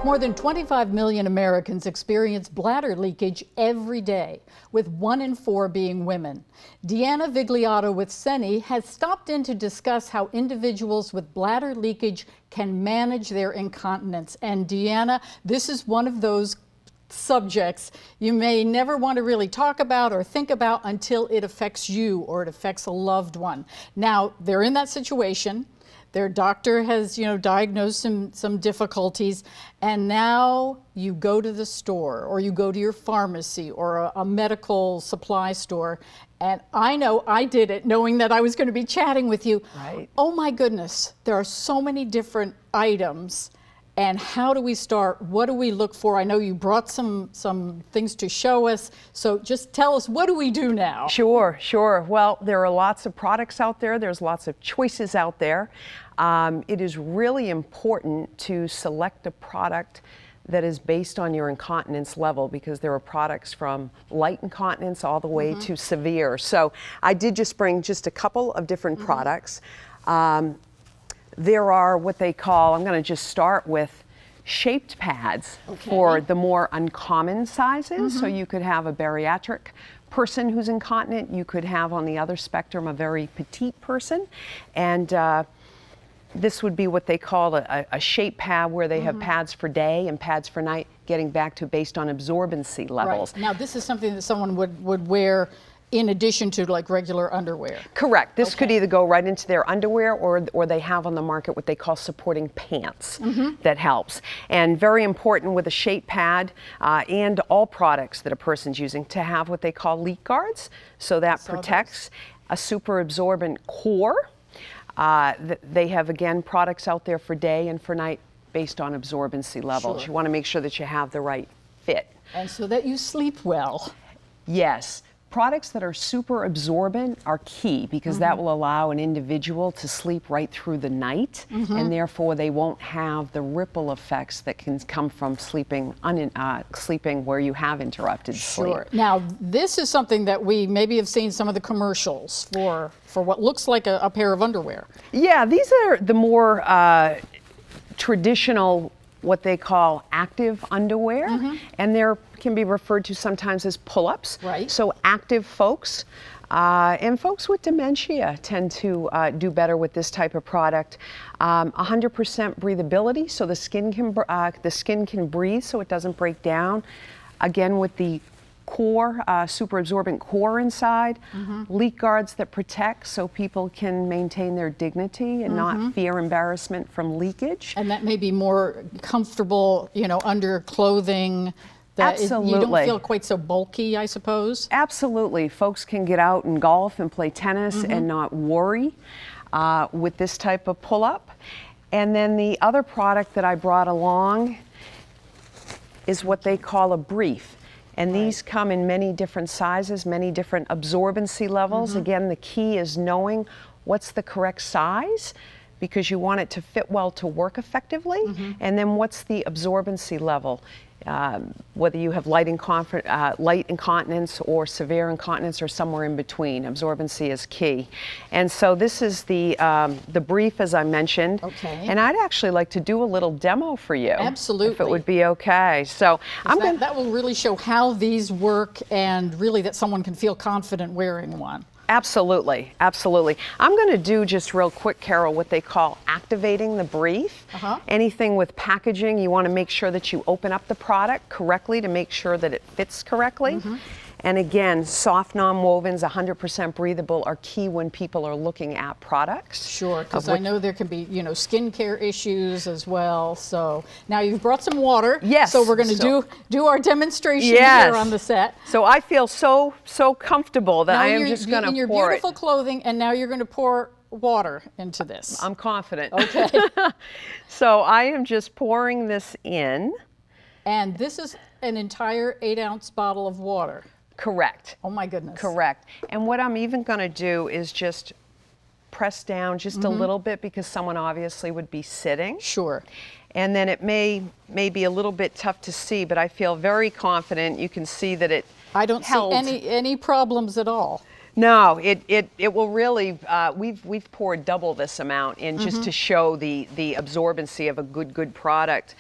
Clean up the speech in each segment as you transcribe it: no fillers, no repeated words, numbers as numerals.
More than 25 million Americans experience bladder leakage every day, with 1 in 4 being women. Deanna Vigliotto with Seni has stopped in to discuss how individuals with bladder leakage can manage their incontinence. And Deanna, this is one of those subjects you may never want to really talk about or think about until it affects you or it affects a loved one. Now, they're in that situation. Their doctor has, diagnosed some difficulties, and now you go to the store or you go to your pharmacy or a medical supply store. And I know I did it knowing that I was going to be chatting with you. Right. Oh my goodness, there are so many different items. And how do we start? What do we look for? I know you brought some things to show us. So just tell us, what do we do now? Sure. Well, there are lots of products out there. There's lots of choices out there. It is really important to select a product that is based on your incontinence level, because there are products from light incontinence all the way to severe. So I did just bring just a couple of different products. There are what they call, I'm going to just start with shaped pads for the more uncommon sizes. So you could have a bariatric person who's incontinent. You could have on the other spectrum a very petite person. And this would be what they call a shape pad, where they have pads for day and pads for night, getting back to based on absorbency levels. Right. Now, this is something that someone would wear in addition to like regular underwear. Correct. This could either go right into their underwear, or they have on the market what they call supporting pants that helps. And very important with a shape pad and all products that a person's using to have what they call leak guards. So that protects a super absorbent core. They have, again, products out there for day and for night based on absorbency levels. You want to make sure that you have the right fit. And so that you sleep well. Yes. Products that are super absorbent are key, because that will allow an individual to sleep right through the night, and therefore they won't have the ripple effects that can come from sleeping where you have interrupted sleep. Now, this is something that we maybe have seen some of the commercials for what looks like a pair of underwear. Yeah, these are the more traditional, what they call active underwear, and they can be referred to sometimes as pull-ups. Right. So active folks and folks with dementia tend to do better with this type of product. 100% breathability, so the skin can breathe, so it doesn't break down. Again, with the core, super absorbent core inside, leak guards that protect, so people can maintain their dignity and not fear embarrassment from leakage. And that may be more comfortable, under clothing. Absolutely. You don't feel quite so bulky, I suppose. Absolutely. Folks can get out and golf and play tennis and not worry with this type of pull-up. And then the other product that I brought along is what they call a brief. And these come in many different sizes, many different absorbency levels. Again, the key is knowing what's the correct size, because you want it to fit well to work effectively. And then what's the absorbency level? Whether you have light incontinence or severe incontinence or somewhere in between, absorbency is key. And so this is the brief, as I mentioned. And I'd actually like to do a little demo for you. Absolutely. If it would be okay. So that will really show how these work, and really that someone can feel confident wearing one. Absolutely. I'm going to do just real quick, Carol, what they call activating the brief. Anything with packaging, you want to make sure that you open up the product correctly to make sure that it fits correctly. And again, soft non-wovens, 100% breathable, are key when people are looking at products. Sure, because I know there can be, skincare issues as well. So now you've brought some water. Yes. So we're going to do our demonstration here on the set. So I feel so comfortable that now I am just going to pour it. In your beautiful clothing, and now you're going to pour water into this. I'm confident. Okay. So I am just pouring this in. And this is an entire 8-ounce bottle of water. Correct. Oh my goodness. Correct. And what I'm even going to do is just press down just a little bit, because someone obviously would be sitting. Sure. And then it may be a little bit tough to see, but I feel very confident. You can see that it I don't see any problems at all. No, it will really, we've poured double this amount in just to show the absorbency of a good product.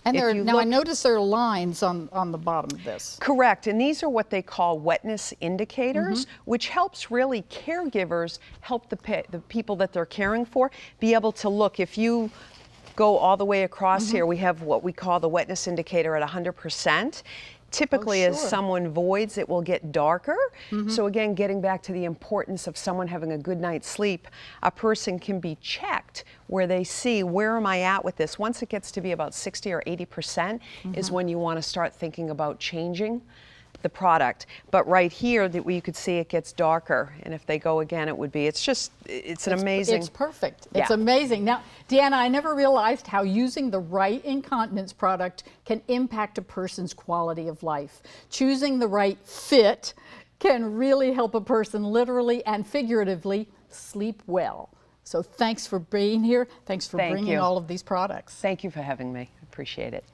And If there, you now I look- notice there are lines on the bottom of this. Correct, and these are what they call wetness indicators, which helps really caregivers help the people that they're caring for be able to look. If you go all the way across here, we have what we call the wetness indicator at 100%. Typically, as sure. someone voids, it will get darker. So again, getting back to the importance of someone having a good night's sleep, a person can be checked where they see, where am I at with this? Once it gets to be about 60 or 80% is when you want to start thinking about changing the product. But right here, that you could see it gets darker, and if they go again, it would be, it's an amazing. It's perfect. It's Yeah. amazing. Now, Deanna, I never realized how using the right incontinence product can impact a person's quality of life. Choosing the right fit can really help a person literally and figuratively sleep well. So thanks for being here. Thanks for Thank bringing you. all of these products. Thank you for having me. Appreciate it.